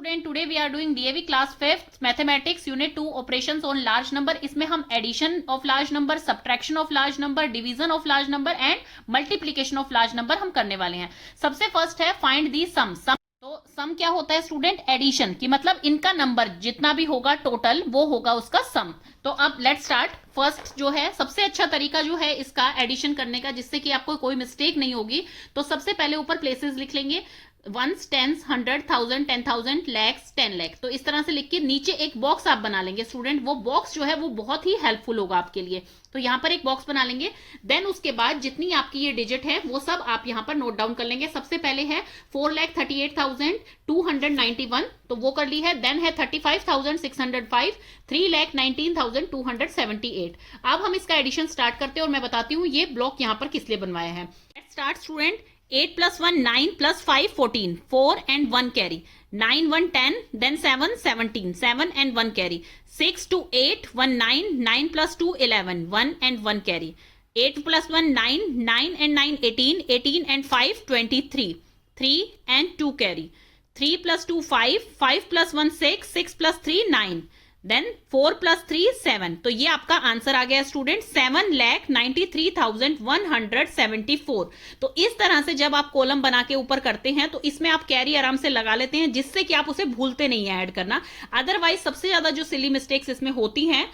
Student, today we are doing DAV class 5th mathematics unit 2 operations on large number. इसमें हम addition of large number, subtraction of large number, division of large number and multiplication of large number हम करने वाले हैं। सबसे first है find the सम। तो सम क्या होता है स्टूडेंट? एडिशन की, मतलब इनका नंबर जितना भी होगा टोटल वो होगा उसका सम। तो अब लेट्स स्टार्ट। फर्स्ट जो है, सबसे अच्छा तरीका जो है इसका एडिशन करने का, जिससे कि आपको कोई मिस्टेक नहीं होगी, तो सबसे पहले ऊपर प्लेसेस लिख लेंगे, वंस, टेंस, 100, 1000, 10,000, लैक्स, 10 लाख। तो इस तरह से लिख के नीचे एक बॉक्स आप बना लेंगे स्टूडेंट। वो बॉक्स जो है वो बहुत ही हेल्पफुल होगा आपके लिए। तो यहां पर एक बॉक्स बना लेंगे। देन उसके बाद जितनी आपकी ये डिजिट है वो सब आप यहां पर नोट डाउन कर लेंगे। सबसे पहले है 4,38,291, तो वो कर ली है। देन है 35,605, 3,19,278। अब हम इसका एडिशन स्टार्ट करते हैं और मैं बताती हूँ ये ब्लॉक यहां पर किस लिए बनवाया है। Let's start student. 8 plus 1 9 plus 5 14, 4 and 1 carry, 9 1 10, then 7 17, 7 and 1 carry, 6 to 8 1 9, 9 plus 2 11, 1 and 1 carry, 8 plus 1 9, 9 and 9 18, 18 and 5 23, 3 and 2 carry, 3 plus 2 5, 5 plus 1 6, 6 plus 3 9, then 4 plus 3 7। तो ये आपका आंसर आ गया स्टूडेंट 7,93,174। तो इस तरह से जब आप कॉलम बना के ऊपर करते हैं तो इसमें आप कैरी आराम से लगा लेते हैं, जिससे कि आप उसे भूलते नहीं है ऐड करना। अदरवाइज सबसे ज्यादा जो सिली मिस्टेक्स इसमें होती हैं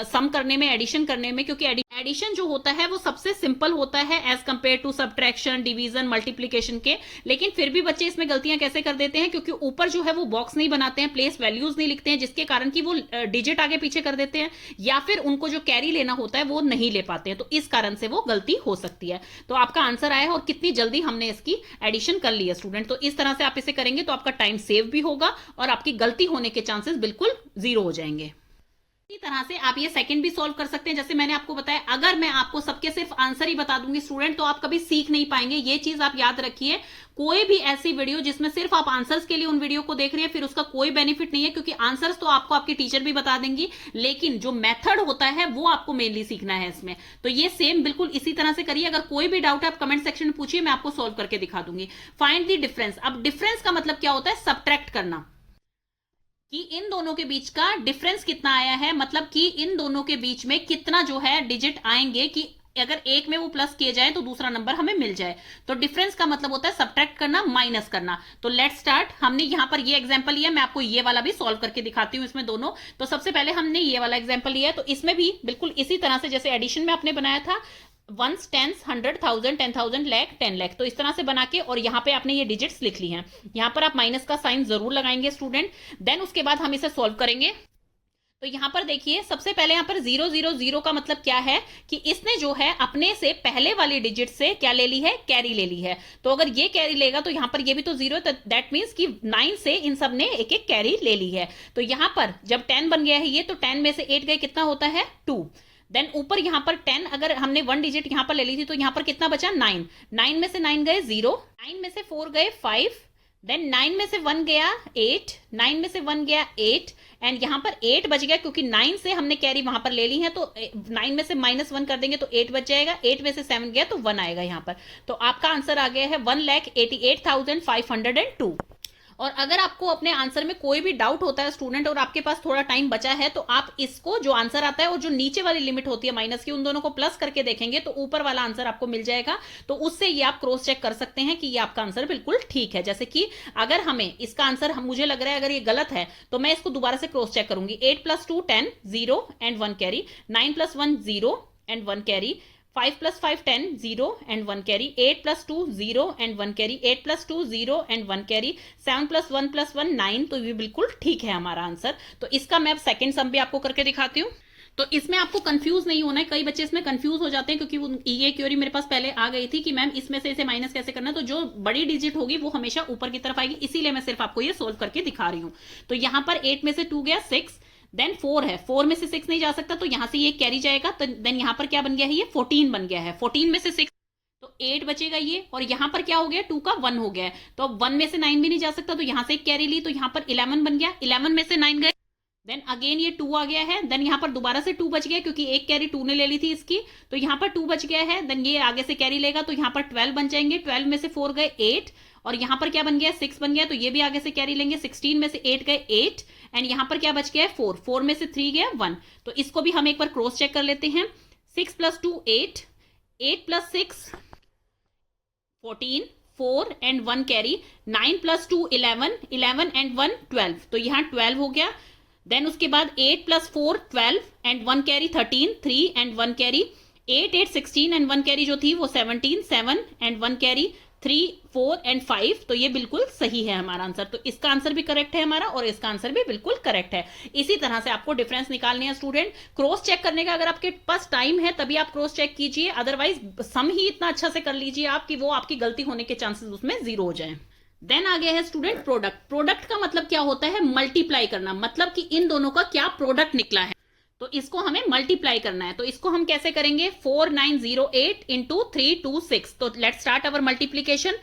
सम करने में, एडिशन करने में, क्योंकि एडिशन जो होता है वो सबसे सिंपल होता है as compare to subtraction, division, multiplication के। लेकिन फिर भी बच्चे इसमें गलतियां कैसे कर देते हैं? क्योंकि ऊपर जो है वो बॉक्स नहीं बनाते हैं, प्लेस वैल्यूज नहीं लिखते हैं, जिसके कारण कि वो डिजिट आगे पीछे कर देते हैं, या फिर उनको जो कैरी लेना होता है वो नहीं ले पाते हैं। तो इस कारण से वो गलती हो सकती है। तो आपका आंसर आया है और कितनी जल्दी हमने इसकी एडिशन कर ली है स्टूडेंट। तो इस तरह से आप इसे करेंगे तो आपका टाइम सेव भी होगा और आपकी गलती होने के चांसेस बिल्कुल जीरो हो जाएंगे। इसी तरह से आप ये सेकंड भी सॉल्व कर सकते हैं। जैसे मैंने आपको बताया, अगर मैं आपको सबके सिर्फ आंसर ही बता दूंगी स्टूडेंट तो आप कभी सीख नहीं पाएंगे। ये चीज आप याद रखिए। कोई भी ऐसी वीडियो जिसमें सिर्फ आप आंसर्स के लिए उन वीडियो को देख रहे हैं, फिर उसका कोई बेनिफिट नहीं है, क्योंकि आंसर्स तो आपको आपकी टीचर भी बता देंगी, लेकिन जो मेथड होता है वो आपको मेनली सीखना है इसमें। तो ये सेम बिल्कुल इसी तरह से करिए। अगर कोई भी डाउट है आप कमेंट सेक्शन में पूछिए, मैं आपको सॉल्व करके दिखा दूंगी। Find the difference. अब डिफरेंस का मतलब क्या होता है? सब्ट्रैक्ट करना, कि इन दोनों के बीच का डिफरेंस कितना आया है, मतलब कि इन दोनों के बीच में कितना जो है डिजिट आएंगे, कि अगर एक में वो प्लस किए जाए तो दूसरा नंबर हमें मिल जाए। तो डिफरेंस का मतलब होता है सब्ट्रैक्ट करना, माइनस करना। तो लेट्स स्टार्ट। हमने यहां पर ये एग्जांपल लिया, मैं आपको ये वाला भी सॉल्व करके दिखाती हूं इसमें दोनों। तो सबसे पहले हमने ये वाला एग्जांपल लिया है, तो इसमें भी बिल्कुल इसी तरह से जैसे एडिशन में आपने बनाया था, वंस, टेंस, 100, 1000, 10,000, लैख, 10 लाख। तो इस तरह से बना के और यहाँ पे आपने ये डिजिट्स लिख ली हैं। यहाँ पर आप माइनस का साइन जरूर लगाएंगे स्टूडेंट। देन उसके बाद हम इसे सॉल्व करेंगे। तो यहां पर देखिए, सबसे पहले यहां पर 0 0 0 का मतलब क्या है कि इसने जो है अपने से पहले वाली डिजिट से क्या ले ली है? कैरी ले ली है। तो अगर ये कैरी लेगा तो यहां पर ये भी तो 0, दैट मींस कि 9 से इन सब ने एक एक कैरी ले ली है। तो यहां पर जब 10 बन गया है ये, तो 10 में से 8 गए, कितना होता है? 2। देन ऊपर यहां पर 10, अगर हमने 1 डिजिट यहां पर ले ली थी तो यहां पर कितना बचा? 9। 9 में से 9 गए 0, 9 में से 4 गए 5, देन 9 में से 1 गया 8, 9 में से 1 गया 8, एंड यहां पर 8 बच गया, क्योंकि 9 से हमने कैरी वहां पर ले ली है। तो 9 में से -1 कर देंगे तो 8 बच जाएगा, 8 में से 7 गया तो 1 आएगा यहां पर। तो आपका आंसर आ गया है 1,88,502। और अगर आपको अपने आंसर में कोई भी डाउट होता है स्टूडेंट और आपके पास थोड़ा टाइम बचा है, तो आप इसको जो आंसर आता है और जो नीचे वाली लिमिट होती है माइनस की, उन दोनों को प्लस करके देखेंगे तो ऊपर वाला आंसर आपको मिल जाएगा। तो उससे ये आप क्रॉस चेक कर सकते हैं कि ये आपका आंसर बिल्कुल ठीक है। जैसे कि अगर हमें इसका आंसर मुझे लग रहा है अगर ये गलत है तो मैं इसको दोबारा से क्रॉस चेक करूंगी। 8 + 2 10, 0 and 1 carry, 9 + 1 0 and 1 carry, 5 + 5 10, 0 and 1 carry, 8 + 2 0 and 1 carry, 8 + 2 0 and 1 carry, 7 + 1 + 1 9। तो ये बिल्कुल ठीक है हमारा आंसर। तो इसका मैं अब सेकंड सम भी आपको करके दिखाती हूँ। तो इसमें आपको कंफ्यूज नहीं होना है। कई बच्चे इसमें कंफ्यूज हो जाते हैं, क्योंकि ये क्वेरी मेरे पास पहले आ गई थी कि मैम इसमें से इसे माइनस कैसे करना है। तो जो बड़ी डिजिट होगी वो हमेशा ऊपर की तरफ आएगी, इसीलिए मैं सिर्फ आपको ये सोल्व करके दिखा रही हूँ। तो यहां पर 8 में से 2 गया 6, देन 4 है, 4 में से 6 नहीं जा सकता, तो यहां से ये कैरी जाएगा। तो देन यहां पर क्या बन गया है? ये 14 बन गया है। 14 में से 6, तो 8 बचेगा ये, और यहां पर क्या हो गया? 2 का 1 हो गया है। तो अब 1 में से 9 भी नहीं जा सकता, तो यहां से एक कैरी ली, तो यहां पर 11 बन गया। 11 में से 9 गए देन अगेन ये 2 आ गया है, देन यहाँ पर दोबारा से 2 बच गया क्योंकि एक कैरी 2 ने ले ली थी इसकी, तो यहाँ पर 2 बच गया है। देन ये आगे से कैरी लेगा तो यहाँ पर 12 बन जाएंगे, 12 में से 4 गए 8, और यहाँ पर क्या बन गया 6 बन गया, तो ये भी आगे से कैरी लेंगे, 16 में से 8 गए 8, एंड यहाँ पर क्या बच गया है 4, 4 में से 3 गया 1। तो इसको भी हम एक बार क्रॉस चेक कर लेते हैं। 6 + 2 8, 8 + 6 14, 4 एंड 1 कैरी, 9 + 2 11, 11 एंड 1 12, तो यहाँ 12 हो गया। देन उसके बाद 8 + 4 12 and 1 carry 13, 3 and 1 carry, 8 8 16 and 1 carry जो थी वो 17, 7 एंड 1 कैरी, 3 4 एंड 5। तो ये बिल्कुल सही है हमारा आंसर, तो इसका आंसर भी करेक्ट है हमारा और इसका आंसर भी बिल्कुल करेक्ट है। इसी तरह से आपको डिफरेंस निकालने हैं स्टूडेंट। क्रॉस चेक करने का अगर आपके पास टाइम है तभी आप क्रॉस चेक कीजिए, अदरवाइज सम ही इतना अच्छा से कर लीजिए आप कि वो आपकी गलती होने के चांसेस उसमें 0 हो जाए। देन आ गया है स्टूडेंट प्रोडक्ट। प्रोडक्ट का मतलब क्या होता है, मल्टीप्लाई करना, मतलब कि इन दोनों का क्या प्रोडक्ट निकला है, तो इसको हमें मल्टीप्लाई करना है। तो इसको हम कैसे करेंगे, 4908 इंटू 326। तो let's start our multiplication.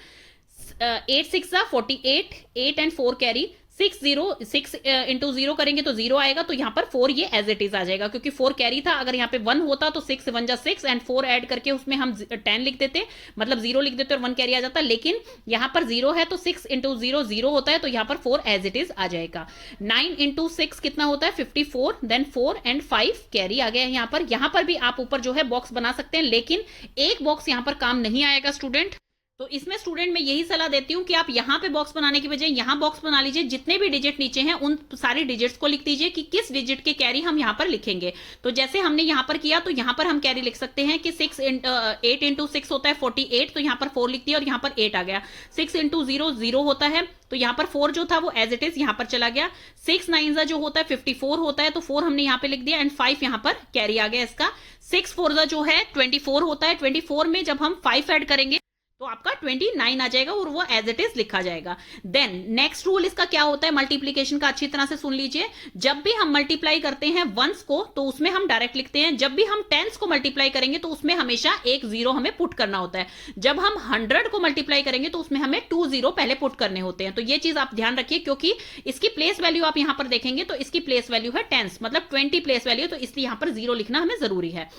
8 6 48, 8 and 4 carry, 6 into 0 करेंगे तो 0 आएगा, तो यहाँ पर 4 ये एज इट इज आ जाएगा क्योंकि 4 कैरी था। अगर यहाँ पे 1 होता तो 6 1 जा 6 एंड 4 ऐड करके उसमें हम 10 लिख देते, मतलब 0 लिख देते और 1 कैरी आ जाता, लेकिन यहाँ पर 0 है तो 6 इंटू 0 0 होता है, तो यहाँ पर 4 एज इट इज आ जाएगा। 9 इंटू 6 कितना होता है 54, देन 4 एंड 5 कैरी आ गया है यहाँ पर। यहाँ पर भी आप ऊपर जो है बॉक्स बना सकते हैं, लेकिन एक बॉक्स यहाँ पर काम नहीं आएगा स्टूडेंट। तो इसमें स्टूडेंट मैं यही सलाह देती हूं कि आप यहां पे बॉक्स बनाने की बजाय यहां बॉक्स बना लीजिए, जितने भी डिजिट नीचे हैं उन सारे डिजिट्स को लिख दीजिए कि किस डिजिट के कैरी हम यहां पर लिखेंगे। तो जैसे हमने यहां पर किया, तो यहां पर हम कैरी लिख सकते हैं कि 8 इंटू 6 होता है 48, तो यहां पर 4 लिख दिया और यहां पर 8 आ गया। 6 इंटू 0 0 होता है, तो यहां पर 4 जो था वो एज इट इज यहां पर चला गया। 6 9 जो होता है 54 होता है, तो 4 हमने यहां पे लिख दिया एंड 5 यहां पर कैरी आ गया इसका। 6 4 जो है 24 होता है, 24 में जब हम 5 ऐड करेंगे तो आपका 29 आ जाएगा और वो एज इट इज लिखा जाएगा। देन नेक्स्ट रूल इसका क्या होता है मल्टीप्लीकेशन का, अच्छी तरह से सुन लीजिए। जब भी हम मल्टीप्लाई करते हैं वंस को तो उसमें हम डायरेक्ट लिखते हैं, जब भी हम टेंस को मल्टीप्लाई करेंगे तो उसमें हमेशा एक 0 हमें पुट करना होता है। जब हम 100 को मल्टीप्लाई करेंगे तो उसमें हमें 2 0 पहले पुट करने होते हैं। तो ये चीज आप ध्यान रखिए, क्योंकि इसकी प्लेस वैल्यू आप यहां पर देखेंगे तो इसकी प्लेस वैल्यू है टेंस, मतलब 20 प्लेस वैल्यू, तो इसलिए यहां पर 0 लिखना हमें जरूरी है।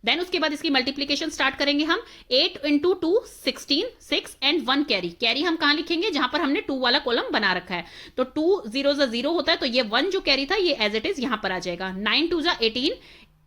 देन उसके बाद इसकी मल्टीप्लीकेशन स्टार्ट करेंगे हम। 8 इंटू 2 16, 6 एंड 1 कैरी। कैरी हम कहां लिखेंगे, जहां पर हमने 2 वाला कॉलम बना रखा है। तो 2 0 0 होता है, तो ये 1 जो कैरी था ये एज इट इज यहां पर आ जाएगा। 9 2 18,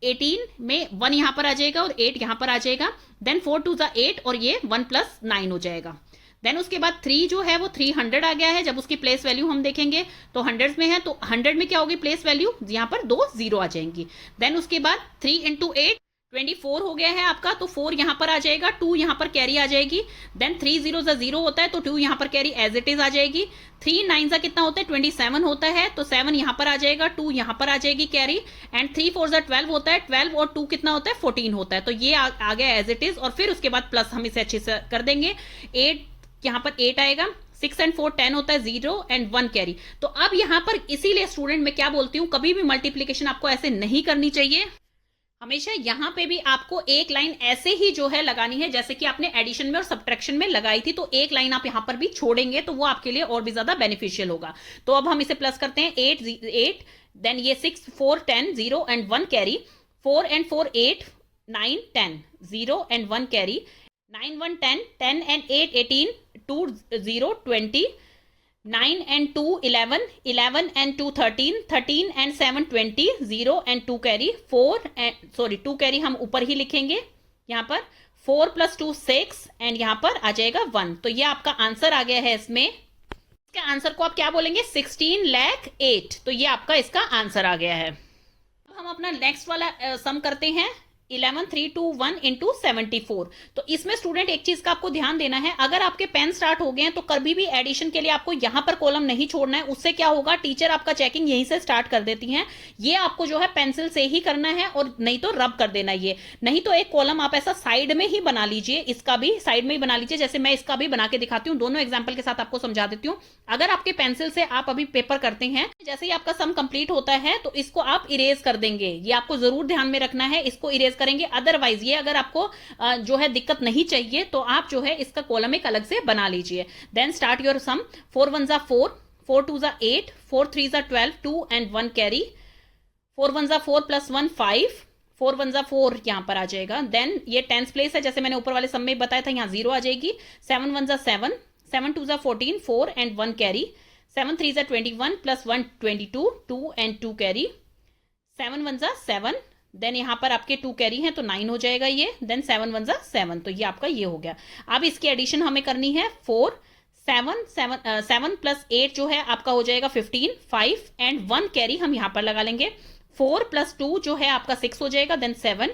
18 में 1 यहां पर आ जाएगा और 8 यहां पर आ जाएगा। देन 4 2 8 और ये 1 + 9 हो जाएगा। देन उसके बाद 3 जो है वो 300 आ गया है। जब उसकी प्लेस वैल्यू हम देखेंगे तो 100 में है, तो 100 में क्या होगी प्लेस वैल्यू, यहां पर 2 0 आ जाएंगी। देन उसके बाद 3 इंटू 8 24 हो गया है आपका, तो 4 यहां पर आ जाएगा, 2 यहां पर कैरी आ जाएगी। देन 3 0 0 होता है, तो 2 यहां पर कैरी एज इट इज आ जाएगी। 3 9 कितना होता है 27 होता है, तो 7 यहां पर आ जाएगा, 2 यहां पर आ जाएगी कैरी। एंड 3 4 12 होता है, 12 और 2 कितना होता है 14 होता है, तो ये आ गया एज इट इज। और फिर उसके बाद प्लस हम इसे अच्छे से कर देंगे। 8 यहां पर 8 आएगा, 6 एंड 4 10 होता है, 0 एंड 1 कैरी। तो अब यहां पर इसीलिए स्टूडेंट मैं क्या बोलती हूं, कभी भी मल्टीप्लीकेशन आपको ऐसे नहीं करनी चाहिए। हमेशा यहां पे भी आपको एक लाइन ऐसे ही जो है लगानी है जैसे कि आपने एडिशन में और सब्ट्रैक्शन में लगाई थी, तो एक लाइन आप यहां पर भी छोड़ेंगे तो वो आपके लिए और भी ज्यादा बेनिफिशियल होगा। तो अब हम इसे प्लस करते हैं। 8 देन ये 6 4 10 0 and 1 carry, 4 and 4 8 9 10 0 and 1 carry, 9 1 10 10 and 8 18 2 0 20, 9 and 2 11, 11 and 2 13, 13 and 7 20, 0 and 2 carry, 2 carry हम ऊपर ही लिखेंगे यहाँ पर। 4 + 2 6 एंड यहाँ पर आ जाएगा 1। तो ये आपका आंसर आ गया है इसमें। इसके आंसर को आप क्या बोलेंगे, 16,08,000। तो ये आपका इसका आंसर आ गया है। अब हम अपना नेक्स्ट वाला सम करते हैं। 11,321 इंटू 74। तो इसमें स्टूडेंट एक चीज का आपको ध्यान देना है, अगर आपके पेन स्टार्ट हो गए हैं तो कभी भी एडिशन के लिए आपको यहां पर कॉलम नहीं छोड़ना है। उससे क्या होगा, टीचर आपका चेकिंग यहीं से स्टार्ट कर देती हैं। ये आपको जो है पेंसिल से ही करना है और नहीं तो रब कर देना। ये नहीं तो एक कॉलम आप ऐसा साइड में ही बना लीजिए, इसका भी साइड में ही बना लीजिए। जैसे मैं इसका भी बना के दिखाती हूँ, दोनों एग्जाम्पल के साथ आपको समझा देती हूँ। अगर आपके पेंसिल से आप अभी पेपर करते हैं, जैसे ही आपका सम कंप्लीट होता है तो इसको आप इरेज कर देंगे। ये आपको जरूर ध्यान में रखना है, इसको इरेज करेंगे। अदरवाइज ये अगर आपको जो है दिक्कत नहीं चाहिए तो आप जो है इसका कॉलम एक अलग से बना लीजिए। Then start your sum. 4 1 4, 4 2 8, 4 3 12, 2 and 1 carry, 4 1 जा 4 प्लस 1 5, 4 1 जा 4 यहाँ पर आ जाएगा। देन ये टेंस प्लेस है, जैसे मैंने ऊपर वाले सम में बताया था, यहाँ 0 आ जाएगी। 7 1 जा 7, 7 2 जा 14, 4 एंड 1 कैरी। 7 3 जा 21 प्लस 1 22, 2 एंड 2 कैरी। 7 1 जा 7, देन यहाँ पर आपके 2 कैरी हैं तो 9 हो जाएगा ये। देन 7 1 जा 7, तो ये आपका ये हो गया। अब इसकी एडिशन हमें करनी है। 4 7 प्लस 8 जो है आपका हो जाएगा 15, 5 एंड 1 कैरी हम यहाँ पर लगा लेंगे। 4 प्लस 2 जो है आपका 6 हो जाएगा। देन 7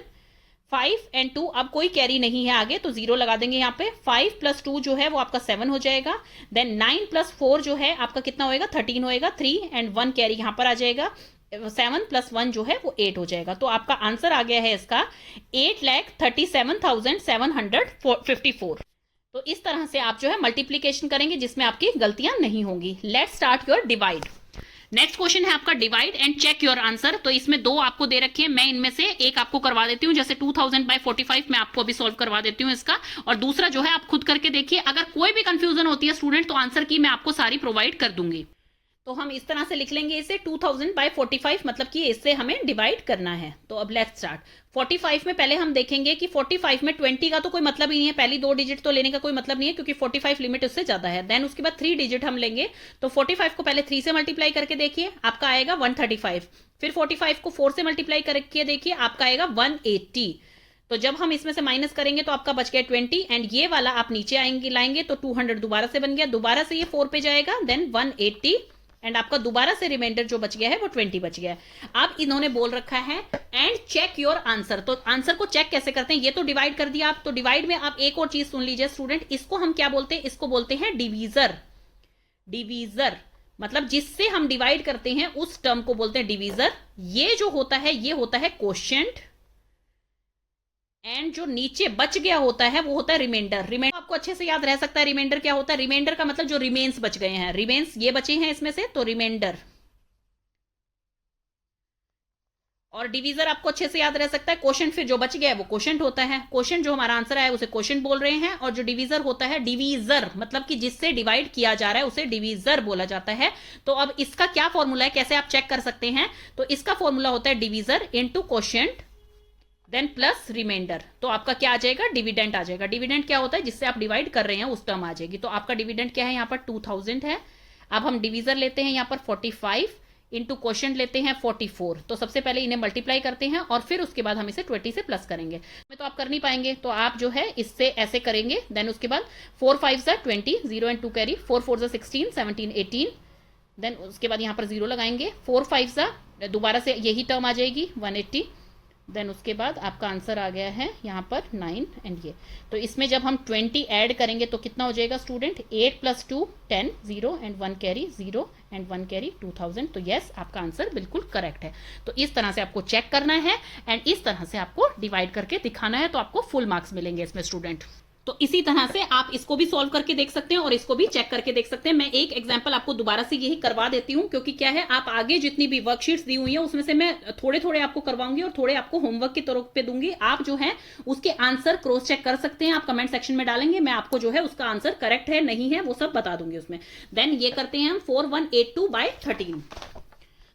5 एंड 2, अब कोई कैरी नहीं है आगे तो 0 लगा देंगे यहाँ पे। 5 प्लस 2 जो है वो आपका 7 हो जाएगा। देन 9 प्लस 4 जो है आपका कितना होएगा, 13 होएगा। 3 एंड 1 कैरी यहाँ पर आ जाएगा। 7 प्लस 1 जो है वो 8 हो जाएगा। तो आपका आंसर आ गया है इसका 8,37,754। तो इस तरह से आप जो है मल्टीप्लीकेशन करेंगे जिसमें आपकी गलतियां नहीं होंगी। Let's start your divide. Next question है आपका divide and check your answer. तो इसमें 2 आपको दे रखे हैं, मैं इनमें से एक आपको करवा देती हूँ। जैसे 2000/45 मैं आपको अभी सॉल्व करवा देती हूँ इसका, और दूसरा जो है आप खुद करके देखिए। अगर कोई भी कंफ्यूजन होती है स्टूडेंट तो आंसर की मैं आपको सारी प्रोवाइड कर दूंगी। तो हम इस तरह से लिख लेंगे इसे 2000/45, मतलब कि इससे हमें डिवाइड करना है। तो अब लेट्स स्टार्ट। 45 में पहले हम देखेंगे कि 45 में 20 का तो कोई मतलब ही नहीं है, पहली 2 डिजिट तो लेने का कोई मतलब नहीं है क्योंकि 45 लिमिट उससे ज्यादा है। देन उसके बाद 3 डिजिट हम लेंगे। तो 45 को पहले 3 से मल्टीप्लाई करके देखिए, आपका आएगा 135। फिर 45 को 4 से मल्टीप्लाई करके देखिए, आपका आएगा 180। तो जब हम इसमें से माइनस करेंगे तो आपका बच गया 20, एंड ये वाला आप नीचे आएंगे लाएंगे तो 200 दोबारा से बन गया। दोबारा से ये 4 पे जाएगा, देन 180, एंड आपका दोबारा से रिमाइंडर जो बच गया है वो 20 बच गया है। अब इन्होंने बोल रखा है एंड चेक योर आंसर। तो आंसर को चेक कैसे करते हैं, ये तो डिवाइड कर दिया आप। तो डिवाइड में आप एक और चीज सुन लीजिए स्टूडेंट, इसको हम क्या बोलते हैं, इसको बोलते हैं डिवीजर। डिवीजर मतलब जिससे हम डिवाइड करते हैं उस टर्म को बोलते हैं डिवीजर। ये जो होता है ये होता है कोशेंट, एंड जो नीचे बच गया होता है वो होता है रिमाइंडर। रिमाइंडर आपको अच्छे से याद रह सकता है। रिमाइंडर क्या होता है, रिमाइंडर का मतलब जो रिमेन्स बच गए हैं, रिमेन्स ये बचे हैं इसमें से, तो रिमाइंडर। और डिवीजर आपको अच्छे से याद रह सकता है। कोशेंट फिर जो बच गया है वो कोशेंट होता है। कोशेंट जो हमारा आंसर है उसे कोशेंट बोल रहे हैं, और जो डिवीजर होता है डिवीजर, मतलब कि जिससे डिवाइड किया जा रहा है उसे डिवीजर बोला जाता है। तो अब इसका क्या फॉर्मूला है, कैसे आप चेक कर सकते हैं, तो इसका फॉर्मूला होता है divisor into quotient then plus remainder. तो आपका क्या आ जाएगा, डिविडेंट आ जाएगा। डिविडेंट क्या होता है, जिससे आप डिवाइड कर रहे हैं उस टर्म आ जाएगी। तो आपका डिविडेंट क्या है, यहाँ पर 2000 है। अब हम डिवीजर लेते हैं यहाँ पर 45 इंटू क्वोशंट लेते हैं 44। तो सबसे पहले इन्हें मल्टीप्लाई करते हैं और फिर उसके बाद हम इसे 20 से प्लस करेंगे। में तो आप कर नहीं पाएंगे, तो आप जो है इससे ऐसे करेंगे। देन उसके बाद 4 5 जा 20, 0 एंड 2 कैरी। 4 4 जा 16, 17 18। देन उसके बाद यहाँ पर 0 लगाएंगे। 4 5 जा दोबारा से यही टर्म आ जाएगी 180। देन उसके बाद आपका आंसर आ गया है यहाँ पर 9 एंड ये। तो इसमें जब हम 20 ऐड करेंगे तो कितना हो जाएगा student, 8 + 2 10, 0 and 1 carry, 0 and 1 carry 2000। तो यस, आपका आंसर बिल्कुल करेक्ट है। तो इस तरह से आपको चेक करना है एंड इस तरह से आपको डिवाइड करके दिखाना है, तो आपको फुल मार्क्स मिलेंगे इसमें स्टूडेंट। तो इसी तरह से आप इसको भी सॉल्व करके देख सकते हैं और इसको भी चेक करके देख सकते हैं। मैं एक एग्जांपल आपको दोबारा से यही करवा देती हूं, क्योंकि क्या है, आप आगे जितनी भी वर्कशीट्स दी हुई है उसमें से मैं थोड़े थोड़े आपको करवाऊंगी और थोड़े आपको होमवर्क के तौर पे दूंगी। आप जो है उसके आंसर क्रॉस चेक कर सकते हैं, आप कमेंट सेक्शन में डालेंगे, मैं आपको जो है उसका आंसर करेक्ट है नहीं है वो सब बता दूंगी उसमें। देन ये करते हैं हम 4182/13।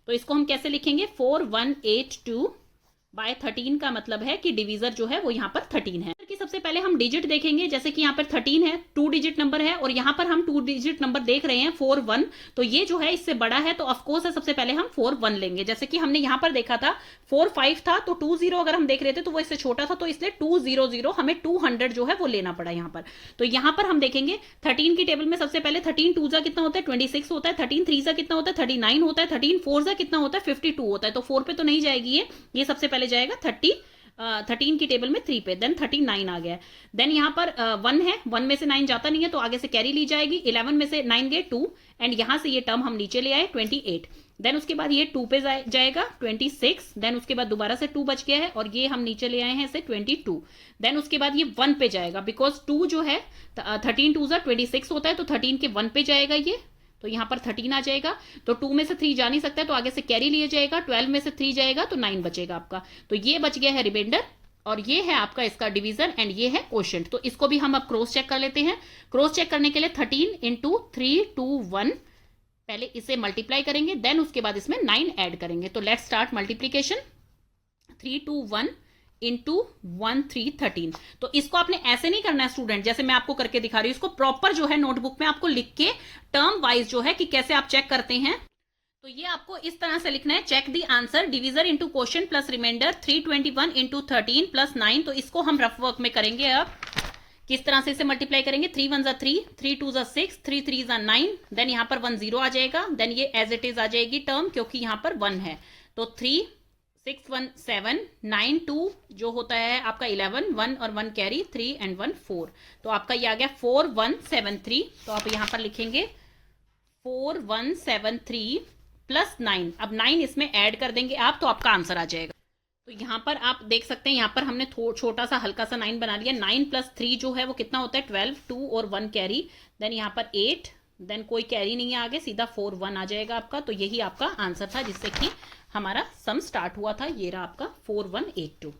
तो इसको हम कैसे लिखेंगे, 4182/13 का मतलब है कि डिवीजर जो है वो यहाँ पर 13 है। कि सबसे पहले हम डिजिट देखेंगे, जैसे कि यहाँ पर 13 है, 2 डिजिट नंबर है, और यहाँ पर हम 2 डिजिट नंबर देख रहे हैं 4 1। तो ये जो है इससे बड़ा है, तो ऑफकोर्स है सबसे पहले हम 4 1 लेंगे। जैसे कि हमने यहाँ पर देखा था 4 5 था, तो 2 0 अगर हम देख रहे थे तो वो इससे छोटा था, तो इसलिए 2 0 0 हमें 200 जो है वो लेना पड़ा यहाँ पर। तो यहाँ पर हम देखेंगे 13 की टेबल में सबसे पहले 13 2 जा कितना होता है, 26 होता है। 13 3 जा कितना होता है, 39 होता है। 13 4 जा कितना होता है, 52 होता है। तो 4 पे तो नहीं जाएगी ये सबसे पहले जाएगा 13 की टेबल में 3 पे। देन 39 आ गया। देन यहाँ पर 1 है, 1 में से 9 जाता नहीं है, तो आगे से कैरी ली जाएगी। 11 में से 9 गए 2, एंड यहाँ से ये टर्म हम नीचे ले आए 28। देन उसके बाद ये 2 पे जाएगा 26। देन उसके बाद दोबारा से 2 बच गया है और ये हम नीचे ले आए हैं इसे 22। देन उसके बाद ये 1 पे जाएगा, बिकॉज 2 जो है 13 2 जा 26 होता है, तो 13 के 1 पे जाएगा ये, तो यहाँ पर 13 आ जाएगा। तो 2 में से 3 जा नहीं सकता है, तो आगे से कैरी लिए जाएगा। 12 में से 3 जाएगा तो 9 बचेगा आपका। तो ये बच गया है रिमाइंडर, और ये है आपका इसका डिवीजन, एंड ये है क्वोशंट। तो इसको भी हम अब क्रॉस चेक कर लेते हैं। क्रॉस चेक करने के लिए 13 × 3 2 1 पहले इसे मल्टीप्लाई करेंगे, देन उसके बाद इसमें 9 ऐड करेंगे। तो लेट्स स्टार्ट मल्टीप्लीकेशन। 3 2 1 इंटू 1 3 13। तो इसको आपने ऐसे नहीं करना है स्टूडेंट, जैसे मैं आपको करके दिखा रही हूं। इसको प्रॉपर जो है नोटबुक में आपको लिख के टर्म वाइज जो है कि कैसे आप चेक करते हैं, तो ये आपको इस तरह से लिखना है। Check the answer, divisor into question plus remainder 321 into 13 plus 9। तो इसको हम रफ वर्क में करेंगे। अब किस तरह से इसे मल्टीप्लाई करेंगे? 3 1 3, 3 2 6, 3 3 9, देन यहां पर 1 0 आ जाएगा, देन ये एज इट इज आ जाएगी टर्म, क्योंकि यहां पर 1 है। तो 3 6 1 7 9 2 जो होता है आपका 11, 1 और 1 कैरी, 3 एंड 1 4। तो आपका ये आ गया 4 1 7 3। तो आप यहां पर लिखेंगे 4 1 7 3 प्लस 9। अब 9 इसमें ऐड कर देंगे आप, तो आपका आंसर आ जाएगा। तो यहां पर आप देख सकते हैं, यहां पर हमने छोटा सा हल्का सा 9 बना लिया। 9 प्लस 3 जो है वो कितना होता है 12, 2 और 1 कैरी, देन यहां पर 8, देन कोई कैरी नहीं है आगे, सीधा 4 1 आ जाएगा आपका। तो यही आपका आंसर था जिससे कि हमारा सम स्टार्ट हुआ था। ये रहा आपका 4182।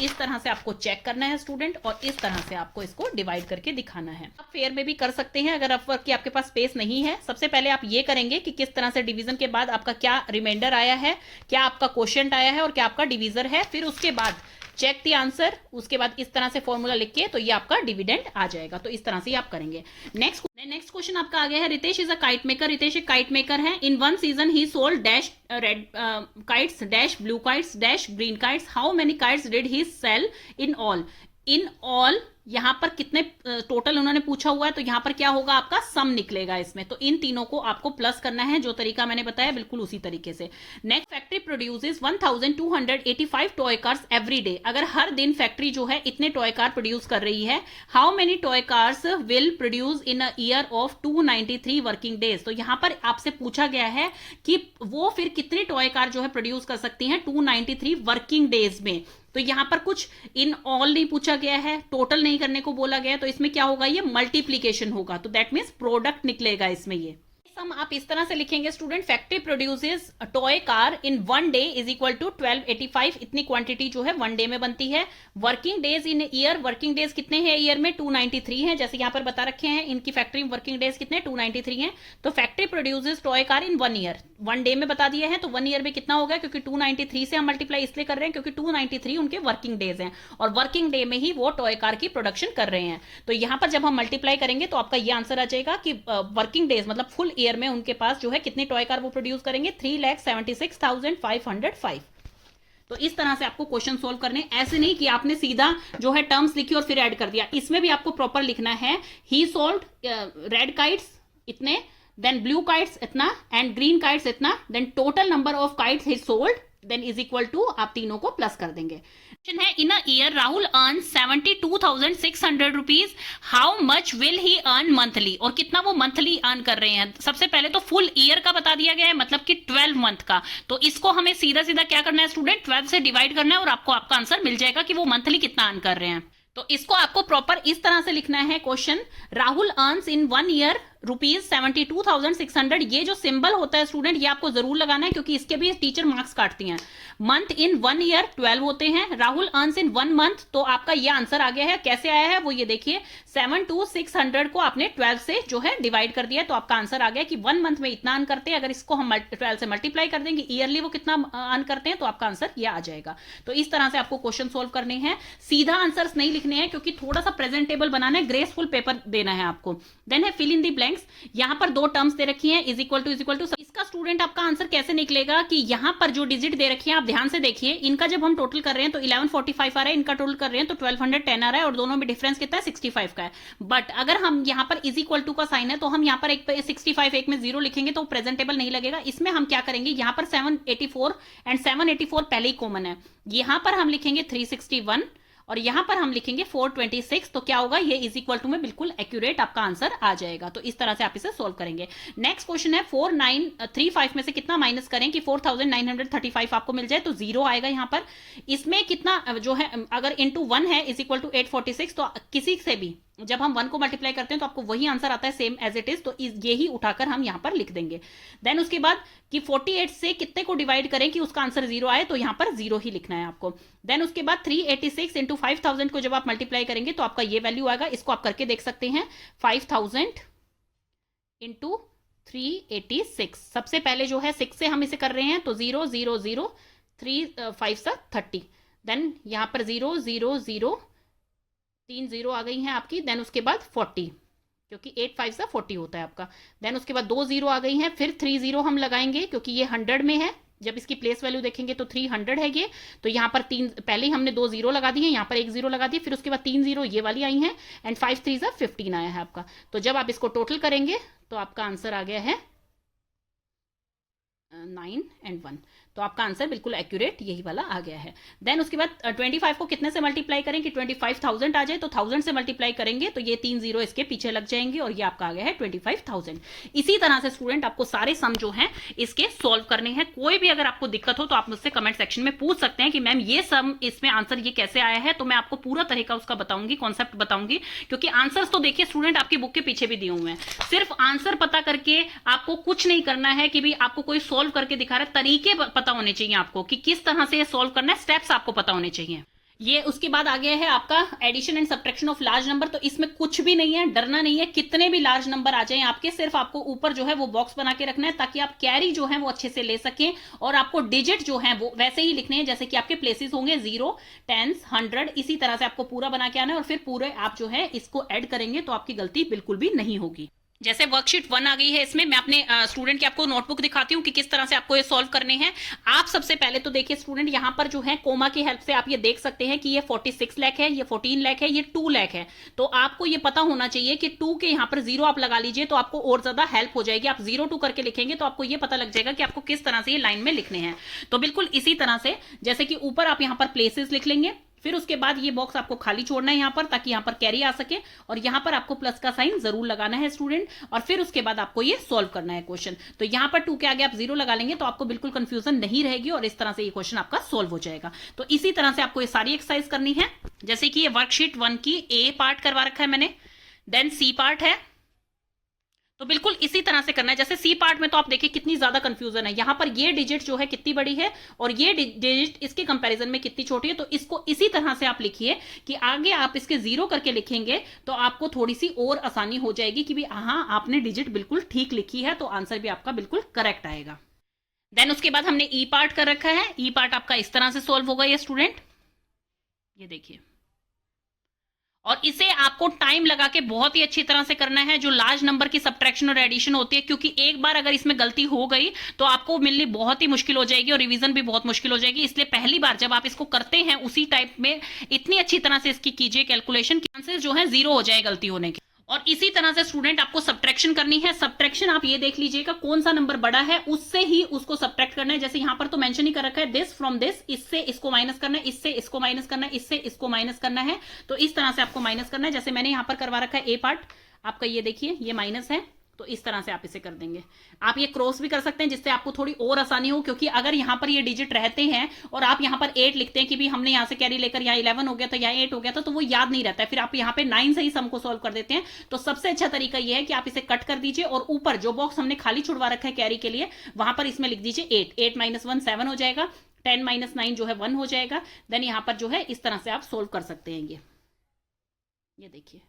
इस तरह से आपको चेक करना है स्टूडेंट, और इस तरह से आपको इसको डिवाइड करके दिखाना है। आप फेयर में भी कर सकते हैं अगर रफ वर्क की आपके पास स्पेस नहीं है। सबसे पहले आप ये करेंगे कि किस तरह से डिवीजन के बाद आपका क्या रिमाइंडर आया है, क्या आपका क्वोशिएंट आया है और क्या आपका डिवीजर है। फिर उसके बाद चेक द आंसर, उसके बाद इस तरह से फॉर्मूला लिख के तो ये आपका डिविडेंड आ जाएगा। तो इस तरह से आप करेंगे। नेक्स्ट क्वेश्चन आपका आ गया है, Ritesh is a kite maker. Ritesh एक काइट मेकर है। In one season he sold dash red kites, dash blue kites, dash green kites. How many kites did he sell in all? In all यहां पर कितने total उन्होंने पूछा हुआ है, तो यहां पर क्या होगा आपका सम निकलेगा इसमें। तो इन तीनों को आपको प्लस करना है, जो तरीका मैंने बताया बिल्कुल उसी तरीके से। Next, factory produces 1285 toy cars every day. अगर हर दिन फैक्ट्री जो है इतने टॉय कार प्रोड्यूस कर रही है, how many toy cars will produce in a year of 293 working days. तो यहां पर आपसे पूछा गया है कि वो फिर कितने टॉय कार जो है प्रोड्यूस कर सकती हैं 293 वर्किंग डेज में। तो यहां पर कुछ इन ऑल नहीं पूछा गया है, टोटल नहीं करने को बोला गया है, तो इसमें क्या होगा, ये मल्टीप्लीकेशन होगा। तो दैट मीन्स प्रोडक्ट निकलेगा इसमें। ये सम आप इस तरह से लिखेंगे student, factory produces toy car in 1 day is equal to 1285। इतनी क्वांटिटी जो है 1 डे में बनती है। Working days in year, working days कितने हैं ईयर में 293 है, जैसे यहां पर बता रखे हैं। इनकी फैक्ट्री वर्किंग डेज कितने 293 हैं। तो factory produces toy car in 1 year, 1 day में बता दिया है, तो 1 ईयर में कितना होगा, क्योंकि 293 से हम मल्टीप्लाई इसलिए कर रहे हैं क्योंकि 293 उनके वर्किंग डेज हैं, और वर्किंग डे में ही वो टॉय कार की प्रोडक्शन कर रहे हैं। तो यहां पर जब हम मल्टीप्लाई करेंगे तो आपका ये आंसर आ जाएगा कि वर्किंग डेज मतलब फुल ईयर में उनके पास जो है कितने टॉय कार वो प्रोड्यूस करेंगे 3,76,505। तो इस तरह से आपको क्वेश्चन सोल्व करने, ऐसे नहीं कि आपने सीधा जो है टर्म्स लिखी और फिर ऐड कर दिया। इसमें भी आपको प्रॉपर लिखना है, ही सोल्ड रेड काइट्स इतने, देन ब्लू काइट्स इतना, एंड ग्रीन काइट्स इतना, then total number of kites he sold, then is equal to आप तीनों को प्लस कर देंगे। क्वेश्चन है, in a year Rahul earn 72,600 rupees, how much will he earn monthly. और कितना वो मंथली अर्न कर रहे हैं। सबसे पहले तो फुल ईयर का बता दिया गया है, मतलब कि 12 मंथ का। तो इसको हमें सीधा सीधा क्या करना है स्टूडेंट, 12 से डिवाइड करना है और आपको आपका आंसर मिल जाएगा कि वो मंथली कितना अर्न कर रहे हैं। तो इसको आपको प्रॉपर इस तरह से लिखना है क्वेश्चन, राहुल अर्न्स इन 1 ईयर रुपीज 72,600। ये जो सिंबल होता है स्टूडेंट, ये आपको जरूर लगाना है क्योंकि इसके भी टीचर मार्क्स काटती हैं। मंथ इन 1 ईयर 12 होते हैं, राहुल अर्न्स इन 1 मंथ। तो आपका ये आंसर आ गया है। कैसे आया है वो ये देखिए, 72,600 को आपने 12 से जो है डिवाइड कर दिया, तो आपका आंसर आ गया कि 1 मंथ में इतना अर्न करते हैं। अगर इसको हम 12 से मल्टीप्लाई कर देंगे ईयरली वो कितना अर्न करते हैं, तो आपका आंसर ये आ जाएगा। तो इस तरह से आपको क्वेश्चन सोल्व करने हैं, सीधा आंसर्स नहीं लिखने हैं क्योंकि थोड़ा सा प्रेजेंटेबल बनाना है, ग्रेसफुल पेपर देना है आपको। देन है फिल इन दी ब्लैंक्स। यहां पर 2 टर्म्स दे रखी हैं, इज इक्वल टू। इसका स्टूडेंट आपका आंसर कैसे निकलेगा कि यहां पर जो डिजिट दे रखी है आप ध्यान से देखिए, इनका जब हम टोटल कर रहे हैं तो 1145 आ रहा है, इनका टोटल कर रहे हैं तो 1210 आ रहा है, और दोनों में डिफरेंस कितना है 65 का है। बट अगर हम यहां पर इज इक्वल टू का साइन है तो हम यहां पर एक 65 एक में 0 लिखेंगे तो प्रेजेंटेबल नहीं लगेगा। इसमें हम क्या करेंगे, यहां पर 784 एंड 784 पहले ही कॉमन है, यहां पर हम लिखेंगे 361 और यहां पर हम लिखेंगे 426। तो क्या होगा, ये इज इक्वल टू में बिल्कुल एक्यूरेट आपका आंसर आ जाएगा। तो इस तरह से आप इसे सोल्व करेंगे। नेक्स्ट क्वेश्चन है, 4935 में से कितना माइनस करें कि 4935 आपको मिल जाए, तो 0 आएगा यहां पर। इसमें कितना जो है, अगर इंटू 1 है इज इक्वल टू 846, तो किसी से भी जब हम 1 को मल्टीप्लाई करते हैं तो आपको वही आंसर आता है सेम एज इट इज, तो यही उठाकर हम यहां पर लिख देंगे। देन उसके बाद कि 48 से कितने को डिवाइड करें कि उसका आंसर 0 आए, तो यहां पर 0 ही लिखना है आपको। देन उसके बाद 386 इंटू 5000 को जब आप मल्टीप्लाई करेंगे तो आपका ये वैल्यू आएगा। इसको आप करके देख सकते हैं, 5000 इंटू 386। सबसे पहले जो है 6 से हम इसे कर रहे हैं, तो 0 0 0 3 5 सा 30। देन यहाँ पर 0 0 0 3 0 आ गई हैं आपकी। देन उसके बाद 40, क्योंकि 8 5 सा 40 होता है आपका। देन उसके बाद 2 0 आ गई हैं, फिर 3 0 हम लगाएंगे क्योंकि ये 100 में है। जब इसकी प्लेस वैल्यू देखेंगे तो 300 है ये। तो यहाँ पर पहले ही हमने 2 0 लगा दिए, यहाँ पर 1 0 लगा दिए, फिर उसके बाद 3 0 ये वाली आई हैं, एंड 5 3 सा 15 आया है आपका। तो जब आप इसको टोटल करेंगे तो आपका आंसर आ गया है 9 and 1। तो आपका आंसर बिल्कुल एक्यूरेट यही वाला आ गया है। देन उसके बाद 25 को कितने से मल्टीप्लाई करें कि 25,000 आ जाए, तो 1000 से मल्टीप्लाई करेंगे तो ये 3 0 इसके पीछे लग जाएंगे और ये आपका आ गया है 25,000। इसी तरह से स्टूडेंट आपको सारे सम जो हैं इसके सॉल्व करने हैं। कोई भी अगर आपको दिक्कत हो तो आप मुझसे कमेंट सेक्शन में पूछ सकते हैं कि मैम ये सम, इसमें आंसर ये कैसे आया है, तो मैं आपको पूरा तरीका उसका बताऊंगी, कॉन्सेप्ट बताऊंगी। क्योंकि आंसर्स तो देखिए स्टूडेंट आपकी बुक के पीछे भी दिए हुए हैं, सिर्फ आंसर पता करके आपको कुछ नहीं करना है कि भी आपको कोई सॉल्व करके दिखा रहा है। तरीके पता होने चाहिए आपको कि किस तरह से ये सॉल्व करना है, स्टेप्स आपको पता होने चाहिए। ये उसके बाद आ गया है आपका addition and subtraction of large number. तो इसमें कुछ भी नहीं है, डरना नहीं है, कितने भी लार्ज नंबर आ जाएं आपके, सिर्फ आपको ऊपर जो है वो बॉक्स बना के रखना है ताकि आप कैरी जो है वो अच्छे से ले सकें। और आपको डिजिट जो है वो वैसे ही लिखने हैं जैसे कि आपके प्लेसेस होंगे 0 10 100, इसी तरह से आपको पूरा बना के आना है। और फिर पूरे आप जो है इसको ऐड करेंगे तो आपकी गलती बिल्कुल भी नहीं होगी। जैसे वर्कशीट 1 आ गई है, इसमें मैं अपने स्टूडेंट की आपको नोटबुक दिखाती हूँ कि किस तरह से आपको ये सॉल्व करने हैं। आप सबसे पहले तो देखिए स्टूडेंट, यहाँ पर जो है कोमा की हेल्प से आप ये देख सकते हैं कि ये 46 लाख है, ये 14 लाख है, ये 2 लाख है। तो आपको ये पता होना चाहिए कि 2 के यहाँ पर 0 आप लगा लीजिए तो आपको और ज्यादा हेल्प हो जाएगी। आप 0 2 करके लिखेंगे तो आपको ये पता लग जाएगा कि आपको किस तरह से ये लाइन में लिखने हैं। तो बिल्कुल इसी तरह से जैसे कि ऊपर आप यहाँ पर प्लेसेस लिख लेंगे, फिर उसके बाद ये बॉक्स आपको खाली छोड़ना है यहाँ पर ताकि यहाँ पर कैरी आ सके, और यहाँ पर आपको प्लस का साइन जरूर लगाना है स्टूडेंट। और फिर उसके बाद आपको ये सॉल्व करना है क्वेश्चन। तो यहाँ पर 2 के आगे आप 0 लगा लेंगे तो आपको बिल्कुल कंफ्यूजन नहीं रहेगी और इस तरह से ये क्वेश्चन आपका सॉल्व हो जाएगा। तो इसी तरह से आपको ये सारी एक्सरसाइज करनी है। जैसे कि ये वर्कशीट 1 की ए पार्ट करवा रखा है मैंने, देन सी पार्ट है, तो बिल्कुल इसी तरह से करना है। जैसे सी पार्ट में तो आप देखिए कितनी ज्यादा कंफ्यूजन है, यहां पर ये डिजिट जो है कितनी बड़ी है और ये डिजिट इसके कंपैरिजन में कितनी छोटी है। तो इसको इसी तरह से आप लिखिए कि आगे आप इसके 0 करके लिखेंगे तो आपको थोड़ी सी और आसानी हो जाएगी कि भी हाँ आपने डिजिट बिल्कुल ठीक लिखी है, तो आंसर भी आपका बिल्कुल करेक्ट आएगा। देन उसके बाद हमने ई पार्ट कर रखा है। ई पार्ट आपका इस तरह से सॉल्व होगा ये स्टूडेंट, ये देखिए। और इसे आपको टाइम लगा के बहुत ही अच्छी तरह से करना है, जो लार्ज नंबर की सब्ट्रैक्शन और एडिशन होती है, क्योंकि एक बार अगर इसमें गलती हो गई तो आपको मिलनी बहुत ही मुश्किल हो जाएगी और रिवीजन भी बहुत मुश्किल हो जाएगी। इसलिए पहली बार जब आप इसको करते हैं उसी टाइप में इतनी अच्छी तरह से इसकी कीजिए कैलकुलेशन, चांसेस जो है 0 हो जाए गलती होने के। और इसी तरह से स्टूडेंट आपको सब्ट्रैक्शन करनी है। सब्ट्रैक्शन आप ये देख लीजिएगा कौन सा नंबर बड़ा है उससे ही उसको सब्ट्रैक्ट करना है। जैसे यहां पर तो मेंशन ही कर रखा है दिस फ्रॉम दिस, इससे इसको माइनस करना है, इससे इसको माइनस करना है, इससे इसको माइनस करना है। तो इस तरह से आपको माइनस करना है। जैसे मैंने यहां पर करवा रखा है ए पार्ट आपका, ये देखिए ये माइनस है, तो इस तरह से आप इसे कर देंगे। आप ये क्रॉस भी कर सकते हैं जिससे आपको थोड़ी और आसानी हो, क्योंकि अगर यहां पर ये डिजिट रहते हैं और आप यहां पर 8 लिखते हैं कि भी हमने यहां से कैरी लेकर यहाँ 11 हो गया था, यहाँ 8 हो गया था, तो वो याद नहीं रहता है। फिर आप यहाँ पे 9 से ही सम को सॉल्व कर देते हैं। तो सबसे अच्छा तरीका यह है कि आप इसे कट कर दीजिए और ऊपर जो बॉक्स हमने खाली छुड़वा रखा है कैरी के लिए, वहां पर इसमें लिख दीजिए 8 8 - 1 7 हो जाएगा, 10 - 9 जो है 1 हो जाएगा। देन यहां पर जो है इस तरह से आप सोल्व कर सकते हैं। ये देखिए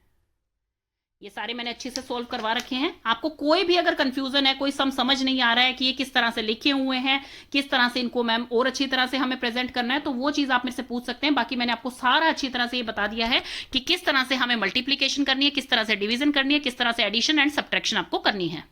ये सारे मैंने अच्छे से सोल्व करवा रखे हैं। आपको कोई भी अगर कंफ्यूजन है, कोई सम समझ नहीं आ रहा है कि ये किस तरह से लिखे हुए हैं, किस तरह से इनको मैम और अच्छी तरह से हमें प्रेजेंट करना है, तो वो चीज आप मेरे से पूछ सकते हैं। बाकी मैंने आपको सारा अच्छी तरह से ये बता दिया है कि किस तरह से हमें मल्टीप्लीकेशन करनी है, किस तरह से डिवीजन करनी है, किस तरह से एडिशन एंड सब्ट्रैक्शन आपको करनी है।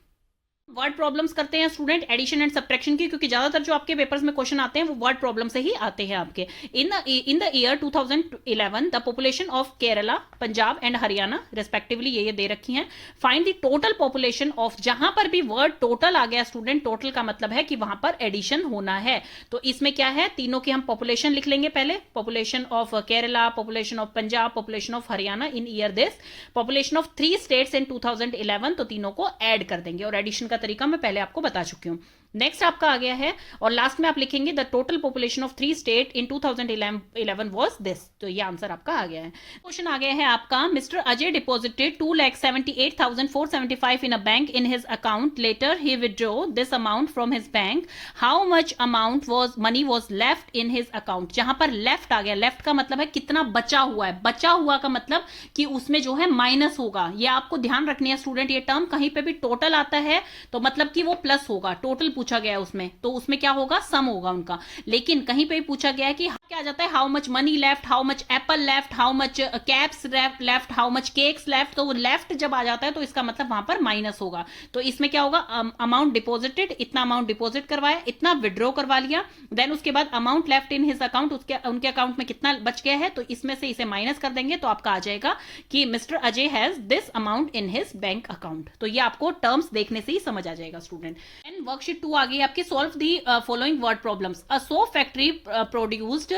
वर्ड प्रॉब्लम्स करते हैं स्टूडेंट एडिशन एंड सब्ट्रैक्शन की, क्योंकि ज्यादातर जो आपके पेपर्स में क्वेश्चन आते हैं वो वर्ड प्रॉब्लम से ही आते हैं आपके। In the year 2011 the population of Kerala, Punjab and Haryana respectively ये दे रखी हैं। Find the total population of, जहां पर भी वर्ड टोटल आ गया स्टूडेंट, टोटल का मतलब है कि वहां पर एडिशन होना है। तो इसमें क्या है, तीनों की हम पॉपुलेशन लिख लेंगे पहले, population of Kerala, population of Punjab, population of Haryana in year this, population of 3 states in 2011, तो तीनों को ऐड कर देंगे। और एडिशन का तरीका मैं पहले आपको बता चुकी हूं। नेक्स्ट आपका आ गया है, और लास्ट में आप लिखेंगे the total population of 3 state in 2011 was this. तो ये आंसर आपका आ गया है। क्वेश्चन आ गया है आपका, mister Ajay deposited 2,78,475 in a bank in his account, later he withdraw this amount from his bank, how much amount was money was left in his account. जहां पर लेफ्ट आ गया, लेफ्ट का मतलब है कितना बचा हुआ है, बचा हुआ का मतलब कि उसमें जो है माइनस होगा, ये आपको ध्यान रखनी है स्टूडेंट। ये टर्म कहीं पे भी टोटल आता है तो मतलब कि वो प्लस होगा, टोटल पूछा गया है उसमें तो उसमें क्या होगा, सम होगा उनका। लेकिन कहीं पे पूछा गया है कि क्या आ जाता है, how much money left, how much Apple left, how much caps left, how much cakes left, तो वो लेफ्ट जब आ जाता है तो इसका मतलब वहां पर माइनस होगा। तो इसमें क्या होगा, अमाउंट डिपॉजिटेड, इतना अमाउंट डिपॉजिट करवाया, इतना विड्रॉ करवा लिया, देन उसके बाद amount left in his account, उनके अकाउंट में कितना बच गया है, तो इसमें से इसे माइनस कर देंगे तो आपका आ जाएगा कि mister Ajay has this amount in his bank account. तो ये आपको टर्म्स देखने से ही समझ आ जाएगा स्टूडेंट। एंड वर्कशीट 2 आ गई आपकी, solve the following word problems. A soap factory produced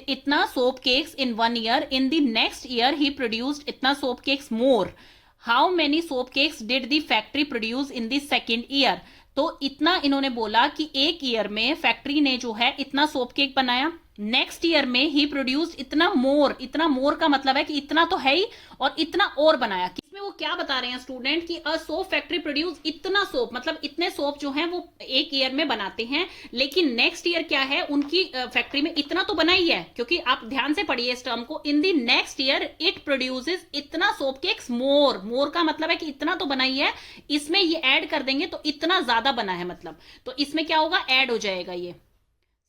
इतना soap cakes in 1 year, in the next year he produced इतना soap cakes more, how many soap cakes did the factory produce in the second year. तो इतना इन्होंने बोला कि एक year में factory ने जो है इतना सोप केक बनाया, नेक्स्ट ईयर में ही प्रोड्यूस्ड इतना मोर, इतना मोर का मतलब है कि इतना तो है ही और इतना और बनाया। इसमें वो क्या बता रहे हैं स्टूडेंट कि अ सोप फैक्ट्री प्रोड्यूस इतना सोप, मतलब इतने सोप जो हैं वो एक ईयर में बनाते हैं, लेकिन नेक्स्ट ईयर क्या है, उनकी फैक्ट्री में इतना तो बना ही है, क्योंकि आप ध्यान से पढ़िए इस टर्म को, in the next year it produces इतना सोप केक्स मोर, मोर का मतलब है कि इतना तो बना ही है, इसमें ये ऐड कर देंगे तो इतना ज्यादा बना है मतलब, तो इसमें क्या होगा, ऐड हो जाएगा ये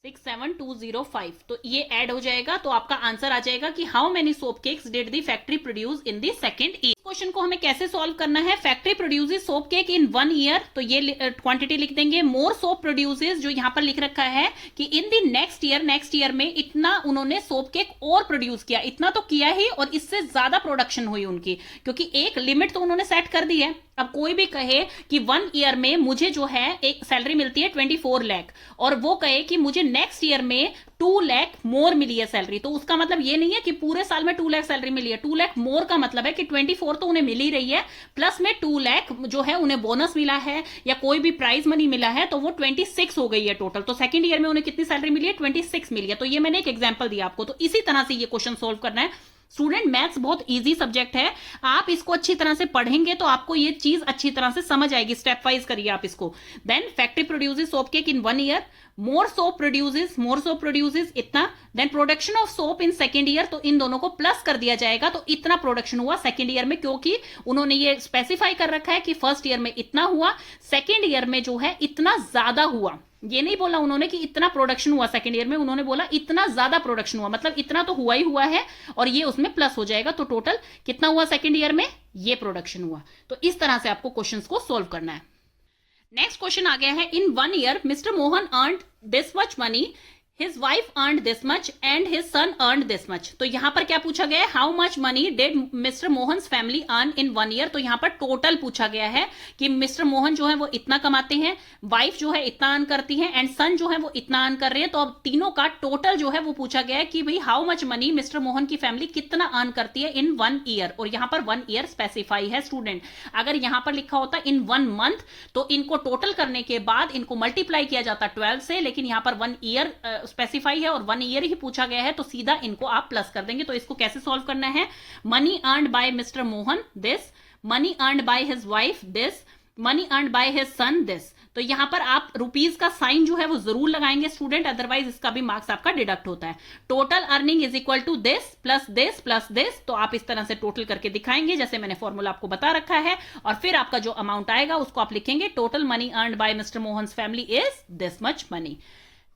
67205, तो ये ऐड हो जाएगा, तो आपका आंसर आ जाएगा कि how many soap cakes did the factory produce in the second year. Question को हमें कैसे सॉल्व करना है, factory produces soap cake in 1 year, तो ये क्वांटिटी लिख देंगे। मोर सोप प्रोड्यूसेस, जो यहां पर लिख रखा है कि इन दी नेक्स्ट ईयर में इतना उन्होंने सोप केक और प्रोड्यूस किया, इतना तो किया ही और इससे ज्यादा प्रोडक्शन हुई उनकी, क्योंकि एक लिमिट तो उन्होंने सेट कर दी है। अब कोई भी कहे कि 1 ईयर में मुझे जो है एक सैलरी मिलती है 24 लाख, और वो कहे कि मुझे नेक्स्ट ईयर में 2 लाख मोर मिली है सैलरी, तो उसका मतलब ये नहीं है कि पूरे साल में 2 लाख सैलरी मिली है। 2 लाख मोर का मतलब है कि 24 तो उन्हें मिल ही रही है, प्लस में 2 लाख जो है उन्हें बोनस मिला है या कोई भी प्राइज मनी मिला है, तो वो 26 हो गई है टोटल। तो सेकंड ईयर में उन्हें कितनी सैलरी मिली है, 26 मिली है। तो ये मैंने एक एग्जाम्पल दिया आपको, तो इसी तरह से ये क्वेश्चन सोल्व करना है स्टूडेंट। मैथ्स बहुत इजी सब्जेक्ट है, आप इसको अच्छी तरह से पढ़ेंगे तो आपको ये चीज अच्छी तरह से समझ आएगी। स्टेप वाइज करिए आप इसको। Then factory produces soap cake in 1 year, more soap produces इतना, then production of soap in second year, तो इन दोनों को प्लस कर दिया जाएगा, तो इतना प्रोडक्शन हुआ सेकेंड ईयर में, क्योंकि उन्होंने ये स्पेसिफाई कर रखा है कि फर्स्ट ईयर में इतना हुआ, सेकेंड ईयर में जो है इतना ज्यादा हुआ। ये नहीं बोला उन्होंने कि इतना प्रोडक्शन हुआ सेकेंड ईयर में, उन्होंने बोला इतना ज्यादा प्रोडक्शन हुआ, मतलब इतना तो हुआ ही हुआ है और ये उसमें प्लस हो जाएगा, तो टोटल कितना हुआ सेकेंड ईयर में, ये प्रोडक्शन हुआ। तो इस तरह से आपको क्वेश्चंस को सोल्व करना है। नेक्स्ट क्वेश्चन आ गया है, इन 1 year mister Mohan earned this much money, his wife earned this much and his son earned this much. तो यहां पर क्या पूछा गया है, how much money did mister Mohan family earn in 1 year. तो यहां पर टोटल पूछा गया है कि मिस्टर मोहन जो है वो इतना कमाते हैं, वाइफ जो है इतना अर्न करती है एंड सन जो है वो इतना अर्न कर रहे हैं। तो अब तीनों का टोटल जो है वो पूछा गया है कि भाई how much money mister Mohan की फैमिली कितना अर्न करती है इन 1 ईयर, और यहां पर 1 ईयर स्पेसिफाई है स्टूडेंट। अगर यहां पर लिखा होता इन 1 मंथ तो इनको टोटल करने के बाद इनको मल्टीप्लाई किया जाता 12 से, लेकिन यहां पर 1 ईयर स्पेसिफाई है और 1 ईयर ही पूछा गया है, तो सीधा इनको आप प्लस कर देंगे। तो इसको कैसे सॉल्व करना है, money earned by mister Mohan this, money earned by his wife this, money earned by his son this. तो यहां पर आप रुपीज का साइन जो है वो जरूर लगाएंगे स्टूडेंट, अदरवाइज इसका भी मार्क्स आपका डिडक्ट होता है। Total earning is equal to this plus this plus this, तो आप इस तरह से टोटल करके दिखाएंगे जैसे मैंने फॉर्मूला आपको बता रखा है, और फिर आपका जो अमाउंट आएगा उसको आप लिखेंगे total money earned by mister Mohan family is this much money.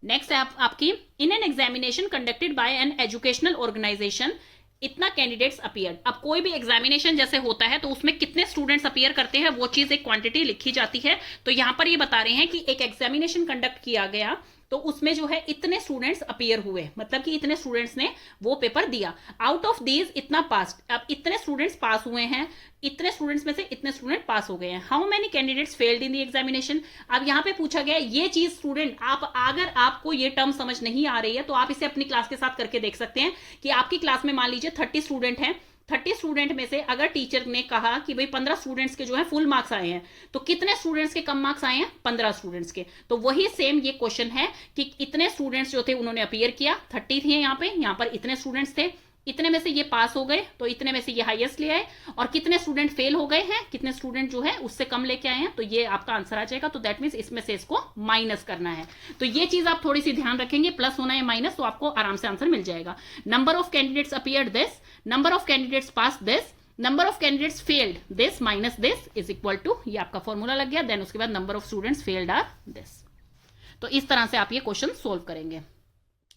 Next है आपकी, in an examination conducted by an educational organisation इतना कैंडिडेट्स अपीयर। अब कोई भी एग्जामिनेशन जैसे होता है तो उसमें कितने स्टूडेंट्स अपीयर करते हैं वो चीज एक क्वांटिटी लिखी जाती है। तो यहां पर ये बता रहे हैं कि एक एग्जामिनेशन कंडक्ट किया गया तो उसमें जो है इतने स्टूडेंट्स अपीयर हुए, मतलब कि इतने स्टूडेंट्स ने वो पेपर दिया, आउट ऑफ दीज इतना पास। अब इतने स्टूडेंट्स पास हुए हैं, इतने स्टूडेंट्स में से इतने स्टूडेंट पास हो गए हैं। How many candidates failed in the examination. अब यहां पे पूछा गया ये चीज स्टूडेंट, आप अगर आपको ये टर्म समझ नहीं आ रही है तो आप इसे अपनी क्लास के साथ करके देख सकते हैं कि आपकी क्लास में मान लीजिए 30 स्टूडेंट हैं, 30 स्टूडेंट में से अगर टीचर ने कहा कि भाई 15 स्टूडेंट्स के जो है फुल मार्क्स आए हैं, तो कितने स्टूडेंट्स के कम मार्क्स आए हैं? 15 स्टूडेंट्स के। तो वही सेम ये क्वेश्चन है कि इतने स्टूडेंट्स जो थे उन्होंने अपीयर किया, 30 थे यहाँ पर इतने स्टूडेंट्स थे, इतने में से ये पास हो गए, तो इतने में से ये हाईएस्ट ले आए, और कितने स्टूडेंट फेल हो गए हैं, कितने स्टूडेंट जो है उससे कम लेके आए हैं, तो ये आपका आंसर आ जाएगा। तो दैट मीन्स इसमें से इसको माइनस करना है। तो ये चीज आप थोड़ी सी ध्यान रखेंगे, प्लस होना है माइनस, तो आपको आराम से आंसर मिल जाएगा। Number of candidates appeared this, number of candidates pass this, number of candidates failed this minus this is equal to, ये आपका फॉर्मूला लग गया। देन उसके बाद number of students failed are this. तो इस तरह से आप ये क्वेश्चन सोल्व करेंगे।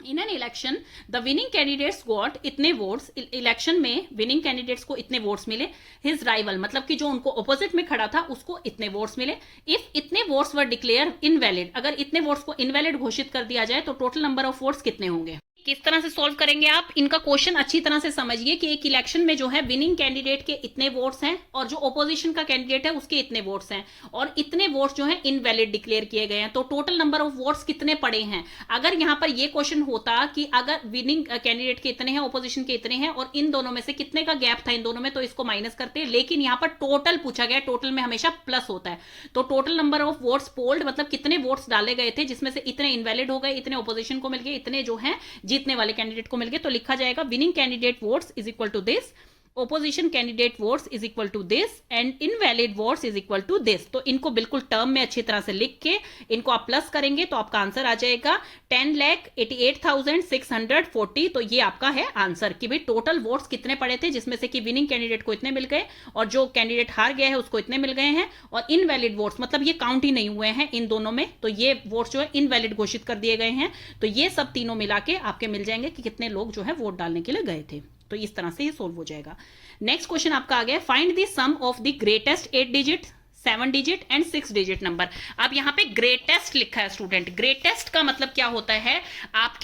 In an election the winning candidates got इतने वोट्स, इलेक्शन में विनिंग कैंडिडेट्स को इतने वोट्स मिले, हिज राइवल मतलब कि जो उनको ऑपोजिट में खड़ा था उसको इतने वोट्स मिले। इफ इतने वोट्स वर डिक्लेयर इनवैलिड, अगर इतने वोट्स को इनवैलिड घोषित कर दिया जाए तो टोटल नंबर ऑफ वोट्स कितने होंगे? किस तरह से सॉल्व करेंगे आप इनका क्वेश्चन? अच्छी तरह से समझिए कि एक इलेक्शन में जो है विनिंग कैंडिडेट के इतने वोट्स हैं और जो ऑपोजिशन का कैंडिडेट है उसके इतने वोट्स हैं, और इतने वोट्स जो है इनवैलिड डिक्लेयर किए गए हैं, तो टोटल नंबर ऑफ वोट्स कितने पड़े हैं। अगर यहां पर यह क्वेश्चन होता कि अगर विनिंग कैंडिडेट के इतने हैं, ऑपोजिशन के इतने हैं, और इन दोनों में से कितने का गैप था इन दोनों में, तो इसको माइनस करते। लेकिन यहां पर टोटल पूछा गया, टोटल में हमेशा प्लस होता है, तो total number of votes polled मतलब कितने वोट्स डाले गए थे, जिसमें से इतने इनवैलिड हो गए, इतने ऑपोजिशन को मिल गए, इतने जो है जीतने वाले कैंडिडेट को मिल गए। तो लिखा जाएगा winning candidate votes is equal to this, opposition candidate votes is equal to this and invalid votes is equal to this। तो इनको बिल्कुल टर्म में अच्छी तरह से लिख के इनको आप प्लस करेंगे तो आपका आंसर आ जाएगा 10,88,640। तो ये आपका है आंसर कि भाई टोटल वोट्स कितने पड़े थे, जिसमें से कि विनिंग कैंडिडेट को इतने मिल गए और जो कैंडिडेट हार गया है उसको इतने मिल गए हैं, और इनवैलिड वोट्स मतलब ये काउंट ही नहीं हुए हैं इन दोनों में, तो ये वोट्स जो है इनवैलिड घोषित कर दिए गए हैं। तो ये सब तीनों मिला के आपके मिल जाएंगे कि कितने लोग जो है वोट डालने के लिए गए थे। तो इस तरह से ये सोल्व हो जाएगा। नेक्स्ट क्वेश्चन आपका आ गया, find the sum of the greatest 8 digit, 7 digit and 6 digit number. अब यहां पे ग्रेटेस्ट लिखा है स्टूडेंट, ग्रेटेस्ट का मतलब क्या होता है, आप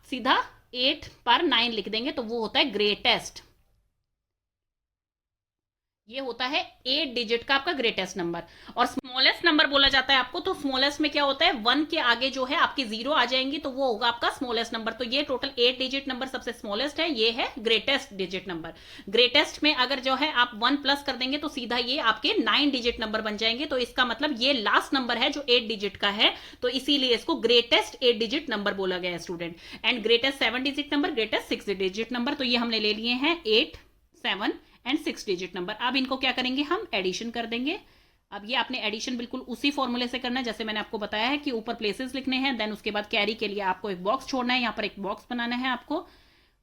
सीधा 8 पर 9 लिख देंगे तो वो होता है ग्रेटेस्ट। ये होता है 8 डिजिट का आपका ग्रेटेस्ट नंबर। और स्मॉलेस्ट नंबर बोला जाता है आपको, तो स्मॉलेस्ट में क्या होता है 1 के आगे जो है आपकी 0 आ जाएंगी तो वो होगा आपका स्मॉलेस्ट नंबर। तो ये टोटल 8 डिजिट नंबर सबसे स्मॉलेस्ट है, ये है ग्रेटेस्ट डिजिट नंबर। ग्रेटेस्ट में अगर जो है आप 1 प्लस कर देंगे तो सीधा ये आपके 9 डिजिट नंबर बन जाएंगे। तो इसका मतलब ये लास्ट नंबर है जो 8 डिजिट का है, तो इसीलिए इसको ग्रेटेस्ट 8 डिजिट नंबर बोला गया है student. And greatest 7 digit number, greatest 6 digit number, तो ये हमने ले लिए हैं 8, 7 एंड 6 डिजिट नंबर। अब इनको क्या करेंगे, हम एडिशन कर देंगे। अब ये आपने एडिशन बिल्कुल उसी फॉर्मूले से करना है जैसे मैंने आपको बताया है कि ऊपर प्लेसेस लिखने हैं, देन उसके बाद कैरी के लिए आपको एक बॉक्स छोड़ना है, यहाँ पर एक बॉक्स बनाना है आपको।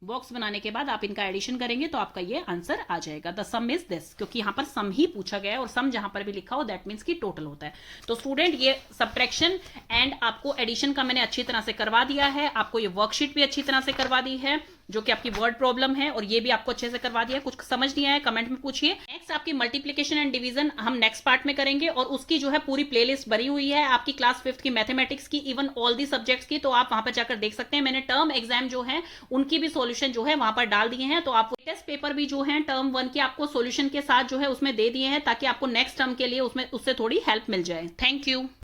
बॉक्स बनाने के बाद आप इनका एडिशन करेंगे तो आपका ये आंसर आ जाएगा। द सम इज दिस, क्योंकि यहाँ पर सम ही पूछा गया है और सम जहां पर भी लिखा हो दैट मीन्स कि टोटल होता है। तो स्टूडेंट ये सब्ट्रैक्शन एंड आपको एडिशन का मैंने अच्छी तरह से करवा दिया है, आपको ये वर्कशीट भी अच्छी तरह से करवा दी है जो कि आपकी वर्ड प्रॉब्लम है, और ये भी आपको अच्छे से करवा दिया है। कुछ समझ नहीं आया कमेंट में पूछिए। नेक्स्ट आपकी मल्टीप्लिकेशन एंड डिवीजन हम नेक्स्ट पार्ट में करेंगे, और उसकी जो है पूरी प्लेलिस्ट भरी हुई है आपकी क्लास 5th की मैथमेटिक्स की, इवन ऑल दी सब्जेक्ट्स की, तो आप वहां पर जाकर देख सकते हैं। मैंने टर्म एग्जाम जो है उनकी भी सॉल्यूशन जो है वहां पर डाल दिए हैं, तो आप टेस्ट पेपर भी जो है टर्म 1 के आपको सॉल्यूशन के साथ जो है उसमें दे दिए हैं, ताकि आपको नेक्स्ट टर्म के लिए उसमें उससे थोड़ी हेल्प मिल जाए। Thank you.